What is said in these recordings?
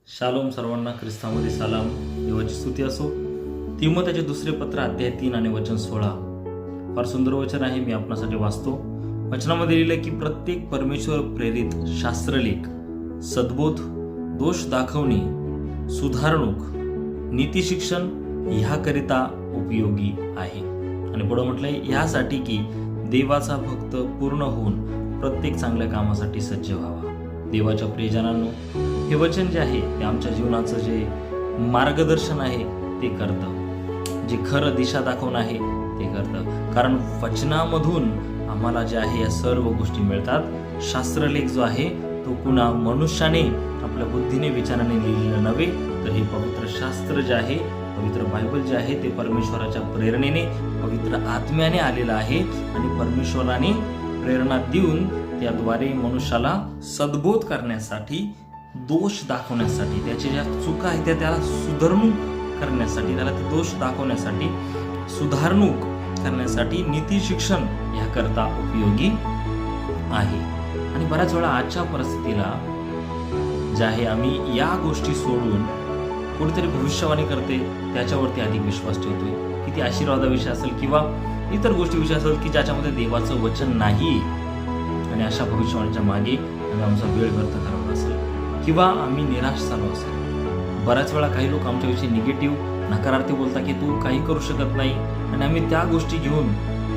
Shalom सर्वांना ख्रिस्तामध्ये सलाम. देवाची स्तुती असो. तिमोथेचे दुसरे पत्र अध्याय 3 आणि वचन 16. फार सुंदर वचन आहे. मी आपणासाठी वाचतो. वचनामध्ये लिहिलं की प्रत्येक परमेश्वर प्रेरित शास्त्रलेख, सद्बोध, दोष दाखवणे, सुधारणूक, नीती शिक्षण ह्याकरिता उपयोगी आहे. आणि पुढे म्हटलंय ह्यासाठी की देवाचा भक्त पूर्ण होऊन प्रत्येक चांगल्या कामासाठी सज्ज व्हावा. देवाच्या प्रियजनांनो, हे वचन जे आहे ते आमच्या जीवनाचं जे मार्गदर्शन आहे ते करतं, जे खरं दिशा दाखवणं आहे ते करतं. कारण वचनामधून आम्हाला जे आहे या सर्व गोष्टी मिळतात. शास्त्रलेख जो आहे तो कुणा मनुष्याने आपल्या बुद्धीने विचाराने लिहिलेलं नव्हे, तर हे पवित्र शास्त्र जे आहे, पवित्र बायबल जे आहे ते परमेश्वराच्या प्रेरणेने, पवित्र आत्म्याने आलेलं आहे. आणि परमेश्वराने प्रेरणा देऊन त्याद्वारे मनुष्याला सद्बोध करण्यासाठी, दोष दाखवण्यासाठी, त्याच्या ज्या चुका आहेत त्याला सुधारणूक करण्यासाठी, त्याला ते दोष दाखवण्यासाठी, सुधारणूक करण्यासाठी, नीती शिक्षण याकरता उपयोगी आहे. आणि बऱ्याच वेळा आजच्या परिस्थितीला जे आहे आम्ही या गोष्टी सोडून कोणीतरी भविष्यवाणी करते त्याच्यावरती अधिक विश्वास ठेवतोय. किती आशीर्वादाविषयी असेल किंवा इतर गोष्टीविषयी असेल की ज्याच्यामध्ये देवाचं वचन नाही, आणि अशा भविष्यवाणीच्या मागे आम्ही आमचा वेळ व्यर्थ करत असेल किंवा आम्ही निराश झालो असेल. बऱ्याच वेळा काही लोक आमच्याविषयी निगेटिव्ह, नकारार्थी बोलतात की तू काही करू शकत नाही, आणि आम्ही त्या गोष्टी घेऊन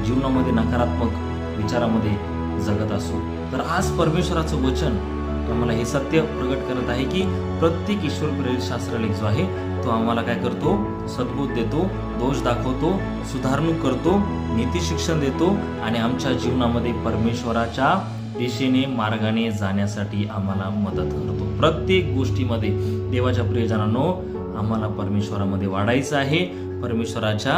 जीवनामध्ये नकारात्मक विचारामध्ये जगत असो. तर आज परमेश्वराचं वचन आम्हाला हे सत्य प्रगट करत आहे की प्रत्येक ईश्वर प्रेरित शास्त्रलेख जो आहे तो आम्हाला काय करतो? सद्बोध देतो, दोष दाखवतो, सुधारणूक करतो, नीती शिक्षण देतो, आणि आमच्या जीवनामध्ये परमेश्वराच्या दिशेने, मार्गाने जाण्यासाठी आम्हाला मदत करतो. प्रत्येक गोष्टीमध्ये देवाच्या प्रियजनांनो, आम्हाला परमेश्वरामध्ये वाढायचं आहे, परमेश्वराच्या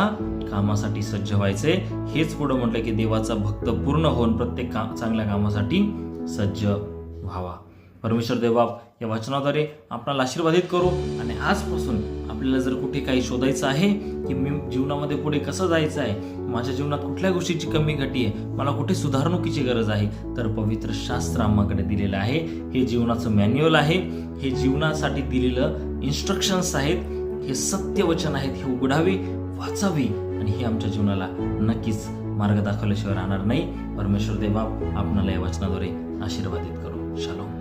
कामासाठी सज्ज व्हायचे. हेच पुढे म्हटलं की देवाचा भक्त पूर्ण होऊन प्रत्येक चांगल्या कामासाठी सज्ज व्हावा. परमेश्वर देवबाप या वचनाद्वारे आपल्याला आशीर्वादित करू. आणि आजपासून आपल्याला जर कुठे काही शोधायचं आहे की मी जीवनामध्ये पुढे कसं जायचं आहे, माझ्या जीवनात कुठल्या गोष्टीची कमी घटी आहे, मला कुठे सुधारणुकीची गरज आहे, तर पवित्र शास्त्र आम्हाकडे दिलेलं आहे. हे जीवनाचं मॅन्युअल आहे, हे जीवनासाठी दिलेलं इन्स्ट्रक्शन्स आहेत, हे सत्य वचन आहेत. हे उघडावे, वाचावे, आणि हे आमच्या जीवनाला नक्कीच मार्ग दाखवल्याशिवाय राहणार नाही. परमेश्वर देवबाप आपल्याला या वचनाद्वारे आशीर्वादित करू. शालोम.